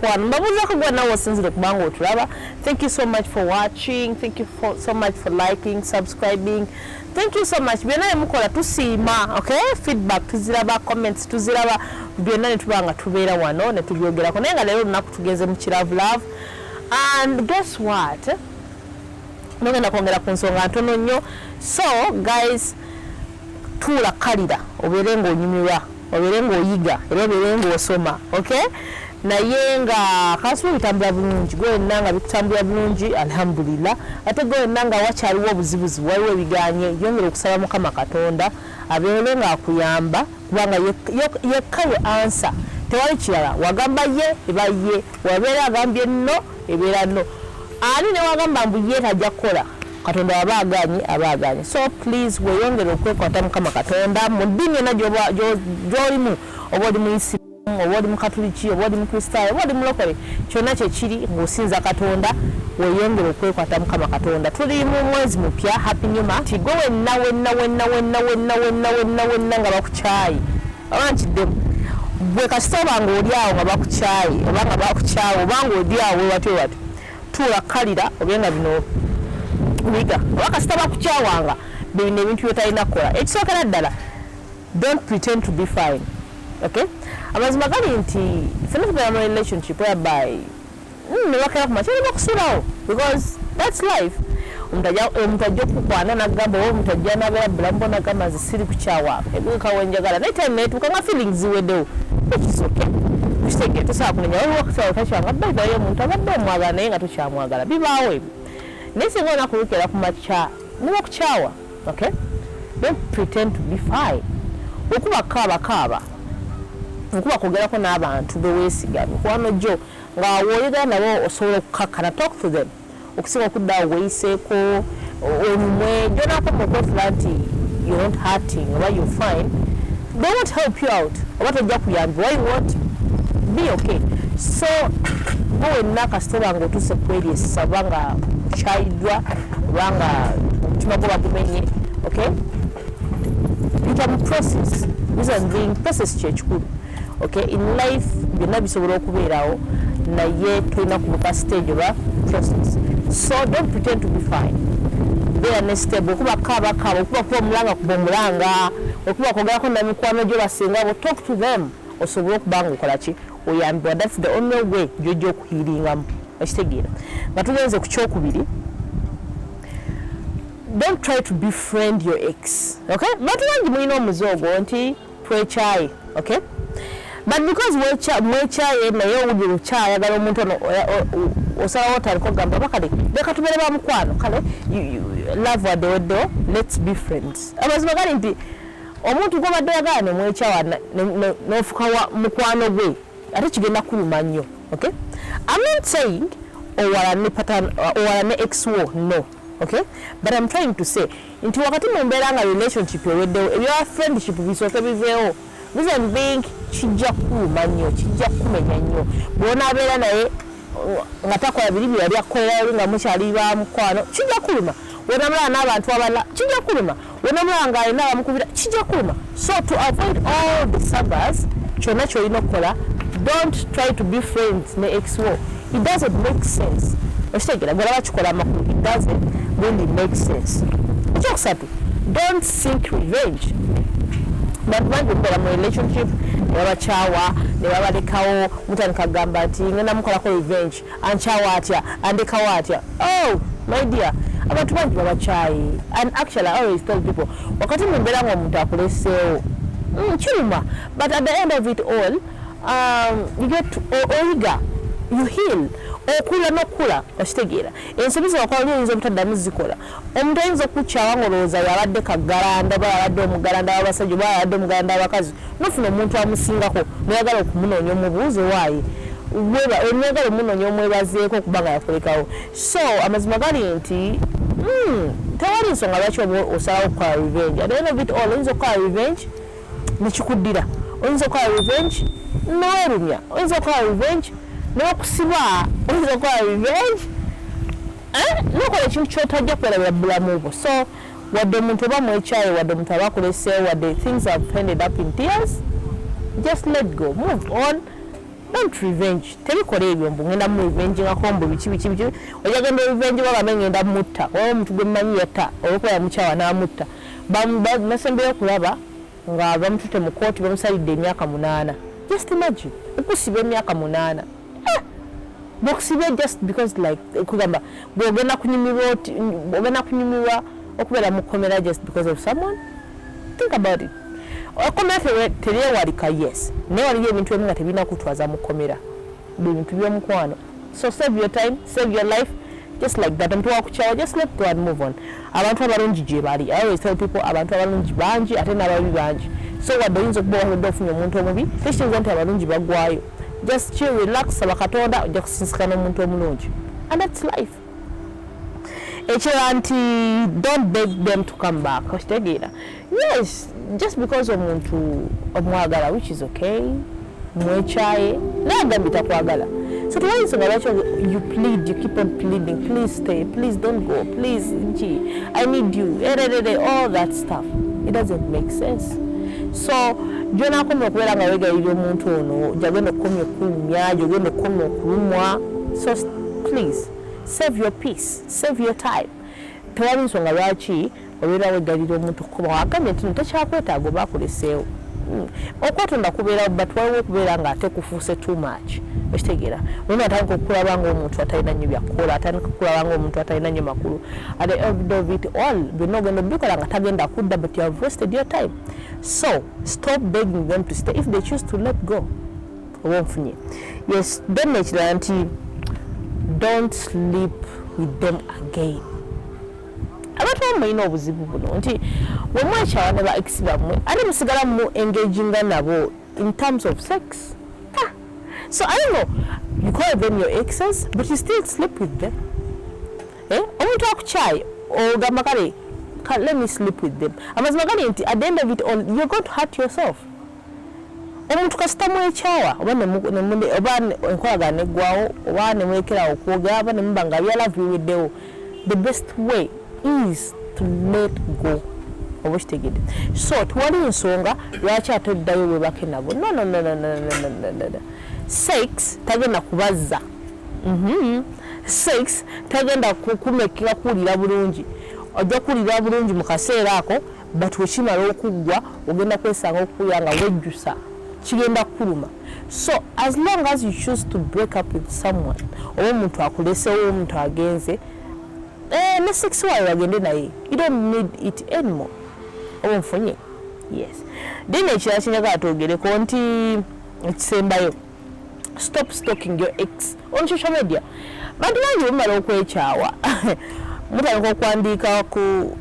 Ekitebbe mbabuza ko gwa nawo sinzire kubanga otulaba. Thank you so much for watching. Thank you so much for liking, subscribing. Thank you so much. Byonna mukola tusiima, okay? Feedback tuziraba, comments tuziraba, byonna ne tubanga tubeera wano ne tubyogerako. Naye nga leero lunaku tugeze mu love. And guess what? Nogenda kwongera ku nsonga ntono nnyo. So guys, tuula kalira obeere ng'onyumirwa, obeere ng'oyiga era obeere ng'osoma, okay? Naye nga kasubi bitambula bulungi, gwe wenna nga bitambula bulungi, alhamdulillah. Ate gwe wenna nga wakyaliwo obuzibuzi, waliwo ebiganye, yongera okusaba Mukama Katonda abeere ng'akuyamba kubanga yekka ye ansa. Tewali kirala, wagamba ye eba ye, wabeera agambye nno ebeera nno. Ani ne wagamba mbu ye tajja kukola, Katonda abaganye. So please weyongere okwekwata Mukama Katonda mu ddiini yonna gy'olimu, oba oli Muisilamu, oba oli Mukatuliki, oba oli Mukristaayo, oba oli Mulokole, kyonna kye kiri ng'osinza Katonda, weyongere okwekwata Mukama Katonda. Tuli mu mwezi mupya, happy new month. Gwe wenna nga bakukyayi abankiddemu bwe kasita ng'oli awo nga bakukyayi oba nga bakukyawa oba ng'oli awo watyo tuula kalira obenga bino wiga oba kasita bakukyawanga bino ebintu byotalina kukola. Ekisookera ddala, don't pretend to be fine, okay? Amazima gali nti ffenna tubeera mu relationship whereby ne bakera ku makya ne bakusulawo because that's life. Omuntu ajja okukwana n'agamba oba omuntu ajja n'abeera bulamu bona agamba nze siri kukyawa ebuuka wenjagala naye time neetuuka nga feelings ziweddewo ekisoke kitegeera tosobola kunenya waliwo okutyawo takyanga bayibayo omuntu abadde omwagala naye nga tokyamwagala bibaawo ebyo naye singa onaku lukera ku makya ne bakukyawa, okay? Don't pretend to be fine. Okuba kaaba okuba kwogerako n'abantu beweesiga mikwano gyo nga woyogera nabo osobola okukakkana, talk to them okusinga okuddawo weeyiseeko omumwe gyonaakoma okwefula nti you're not hurting oba you're fine, they won't help you out oba tojja kuyambibwa. Why won't be okay? So gwe wenna kasita obanga otuuse kweri esaba nga kyayiddwa oba nga omutima gwo bagumenye, okay? Yita mu process. Reason being process kyekikulu, okay? In life byonna bisobola okubeerawo naye tulina kubuka stage oba process. So don't pretend to be fine. Be unstable. Okuba kaaba, okuba kuba omulanga kuba omulanga, okuba kwogerako na mikwano gyo basinga bo, talk to them. Osobola okubanga okola ki oyambibwa. That's the only way gyojja okuhiringamu. Ekitegeera. Nga tugenze ku kyokubiri, don't try to befriend your ex, okay? Bantu bangi mulina omuzoogo nti twekyaye, okay? But because mwekyaye naye owulira okyayagala omuntu ono osalawo otaliko gamba bakale leka tubeere ba mukwano kale love waddeweddeo, let's be friends. Amazima gali nti omuntu gw'obadde oyagala ne mwekyawa n'ofuka mukwano gwe ate kigenda kuluma nnyo, okay? I'm not saying owalane ex wo, no, okay? But I'm trying to say nti wakati mu mbeera nga relationship eweddewo ebya friendship bisooke biveewo. Reason being kijja kuluma nnyo, kijja kumenya nnyo bw'onaabeera naye nga takola biri bye yali akolera nga mukyali ba mukwano, kijja kuluma. Wonamulaba n'abantu abalala kijja kuluma, wonamulaba ng'alina abamukubira kijja kuluma. So to avoid all the sagas, kyonna ky'olina okukola, don't try to be friends ne ex wo. It doesn't make sense. Okitegeera gwe bakikola amakulu, it doesn't really make sense. Ekyokusatu, don't seek revenge. Bantu bangi kukola mu relationship ne babakyawa ne babalekawo, mutandika kagamba nti ngenda mukolako revenge, ankyawa atya, andekawo atya. Oh my dear, abantu bangi babakyayi. And actually I always tell people, wakati mu mbeera ng'omuntu akuleseewo kiruma, but at the end of it all you get oyiga, you heal, okula n'okula. Okitegeera ensobi zakola oyinza obutaddamu zikola. Omuntu ayinza okukyawa ng'olowooza yabadde kaggalanda oba yabadde omugalanda w'abasajja oba yabadde omugalanda w'abakazi n'ofuna omuntu amusingako noyagala okumunoonya omubuuze waayi oyagala omunoonya omwebazeeko okuba nga yakulekawo. So amazima gali nti tewali nsonga lwaki osalawo okukola revenge. At the end of it all oyinza okukola revenge nekikuddira, oyinza okukola revenge n'owerumya, oyinza okukola revenge n'okusiba, oyinza okukola revenge nokola ekintu kyotajja kwerabira bulamu bwo. So wadde omuntu oba mwekyaye, wadde omuntu aba akuleseewo, wadde things have ended up in tears, just let go, move on. don't revenge tebikola ebyo mbu ngenda mu revenge nga kombo bichi oja genda revenge waba ngenda mutta omuntu gwe manyi yatta olwokuba mukyawa n'amutta nasembera kulaba nga bamutute mu kooti bamusalidde emyaka 8 just imagine okusiba emyaka 8 bokusibe just because like kugamba bwogenda kunyumirwa okubeera mu komera just because of someone think about it okomera teriyewalika yes naye waliyo ebintu ebimu nga tebirina kutwaza mu komera bintu by'omukwano so save your time save your life just like that omuntu wakukyawa just let go and move on abantu abalungi gye bali I always tell people abantu abalungi bangi ate n'ababi bangi so wadde oyinza okuba wakedde ofunye omuntu omubi tekitegeza nti abalungi baggwayo just chill relax saba katonda ojja kusinsikana omuntu omulungi and that's life ekyo nti don't beg them to come back okitegeera yes just because omuntu omwagala which is okay mwekyaye naye agambye takwagala so tewayinza lwaki you plead you keep on pleading please stay please don't go please gee I need you all that stuff it doesn't make sense so gyonaakomya okubeera nga weegayirira omuntu ono gyagenda okukomya okulumya gyogenda okukomya okulumwa so please save your peace save your time tewali nsonga lwaki obeera weegayirira omuntu okuba wagambye nti tekyakwetaaga oba akuleseewo okwetonda kubeera but waliwo okubeera nga ate kufuuse too much ekitegeera olina atandika okulaba ng'omuntu atalina nnyo byakukola atandika okulaba ng'omuntu atalina nnyo makulu at the end of it all byonna ogenda obikola nga tagenda kudda but you have wasted your time so stop begging them to stay if they choose to let go oba onfunye yes then ekirala nti don't sleep with them again abantu bamulina obuzibu buno nti bwemwekyawa ne ba ex bammwe ate musigala mu engaginga nabo in terms of sex so I don't know you call them your exes but you still sleep with them omuntu akukyaye ogamba kale let me sleep with them amazima gali nti at the end of it all you're going to hurt yourself omuntu kasita mwekyawa oba enkolagana neggwawo oba nemwekerawo okwogera oba nemuba nga byalaviweddewo the best way is to let go oba kitegedde so tewali nsonga lwaki ate oddayo bwebake nabo no sex tagenda kubazza sex tagenda kumekera kuwulira bulungi ojja kuwulira bulungi mu kaseera ako but wekimala okuggwa ogenda kwesanga okuwulira nga wejjusa kigenda kuluma so as long as you choose to break up with someone oba omuntu akulesewo omuntu agenze ne sex wayo agende naye you don't need it anymore oba nfunye yes then ekirala kinyaga atwogereko nti ekisembayo stop stalking your ex on social media bantu bangi bamala okwekyawa mutandika okwandiika ku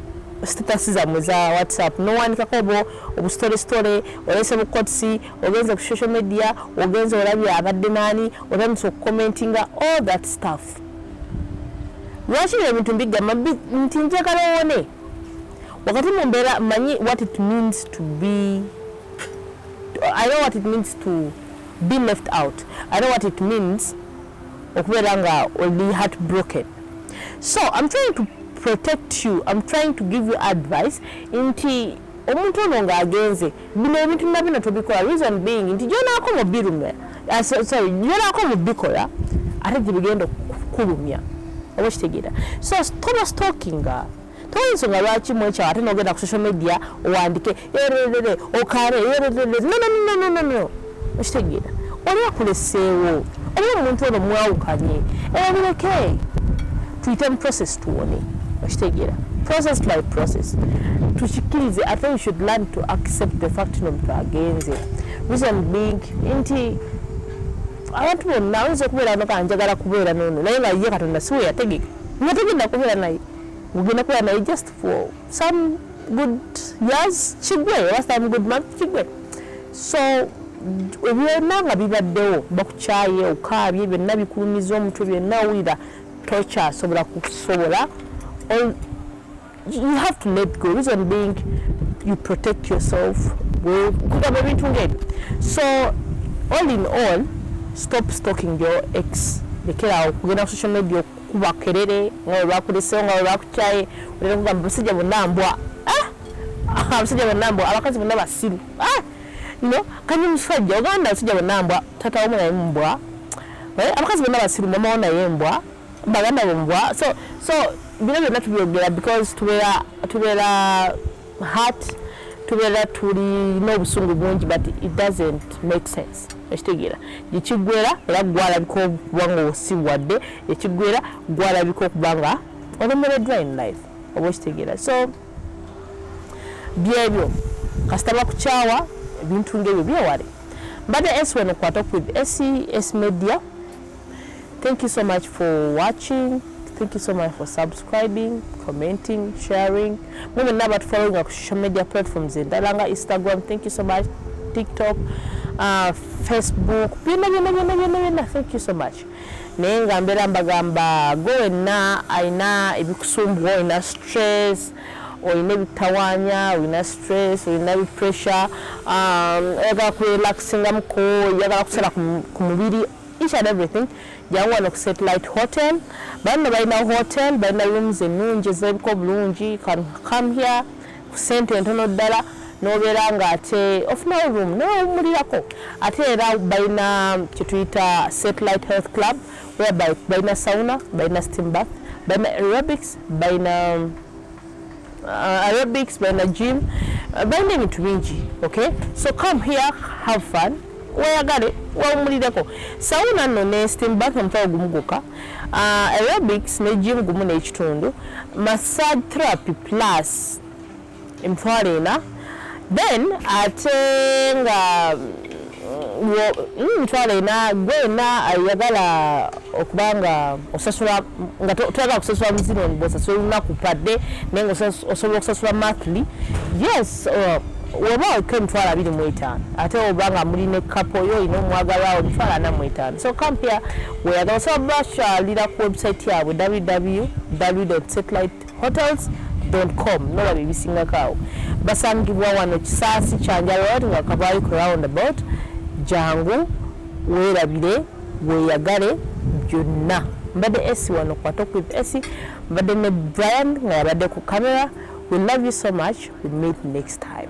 status zammwe za WhatsApp nowandikako obustory olese bukotisi ogenze ku social media ogenze olabye abadde naani otandise okucommentinga all that stuff lwaki ebintu mbigamba nti njagala owone wakati mu mbeera manyi what it means to be I know what it means to be left out I know what it means okubeera nga oli heartbroken so I'm trying to protect you I'm trying to give you advice nti omuntu ono ng'agenze bino ebintu nabino tobikola reason being nti gyonaako mu birumya gyonaako mu bikola ate gyebigenda okukulumya oba kitegeera so toba stalkinga toyinza lwaki mwekyawa ate nogenda ku social media owandike okare no okitegeera oli akuleseewo oba omuntu ono mwawukanye ebireke tuyite mu process tuwone okitegeera process by process tukikirize ate we should learn to accept the fact nomuntu agenze reason being nti abantu bonna oyinza okubeera noka njagala kubeera nono naye nga ye katonda siwe yategeka nga togenda kubeera naye ugenda kubeera naye just for some good years kigwe oba some good month kigwe so byonna nga bibaddewo bakukyaye okaabye byonna bikulumiza omutwe byonna owulira tokyasobola kusobola you have to let go reason being you protect yourself kugamba ebintu ng'ebyo so all in all stop stalking your ex lekera okugenda ku social media okuba kerere nga webakulesewo nga webakukyaye olera kugamba abasajja bonna mbwa abasajja bonna mbwa abakazi bonna basiru no kanyi musajja oganda sijja bonambwa tata wo na mbwa abakazi bonna basiru mama wo na yembwa baganda bombwa so bino byonna tubyogera because tubeera heart tubeera tuli n'obusungu bungi but it doesn't make sense ekitegeera ekigwera era gwalabika okubanga osibwadde ekigwera gwalabika okubanga olemereddwa in life oba ekitegeera so byebyo kasita bakukyawa ebintu ng'ebyo byewale mbadde esi weno kwata with S Media. Thank you so much for watching. Thank you so much for subscribing, commenting, sharing. Women now about following our social media platforms in Dalanga, Instagram. Thank you so much. TikTok, Facebook. Thank you so much. Nenga mbera mbagamba go na aina ebikusumbwa ina stress or ina bitawanya or ina stress or ina pressure yaga ku relaxing amko yaga kusala ku mubiri each and everything. Jangwa ku Satellite Hotel. Bana baina hotel, baina rooms ennungi ezebiko bulungi. Can come here ku sente entono ddala n'obeera nga ate ofuna room n'owummulirako. Ate era baina kyetuyita Satellite Health Club whereby baina sauna, baina steam bath, baina aerobics, baina gym, baina ebintu bingi. Okay? So come here, have fun. Weyagale wawumulireko sauna nno ne steam bath omutwalo gumu gwokka aerobics ne gym gumu n'ekitundu massage therapy plus emitwalo ena then ate nga emitwalo ena gwena ayagala okubanga osasula nga toyagala kusasula muzino bwosasula olunaku padde naye nga osobola okusasula monthly yes oba oliko emitwalo 25 ate obanga mulina ekapo yo ina omwagalwawo emitwalo 45 so come here weyagala osobola bakyalira ku website yaabwe www.satellitehotels.com nolaba ebisingako awo basangibwa wano Kisaasi Kyanjala nga Kabaayi ku roundabout jangu weerabire weeyagale byonna mbadde esi wano kwata with esi mbadde ne Brian nga yabadde ku camera. We love you so much. We meet next time.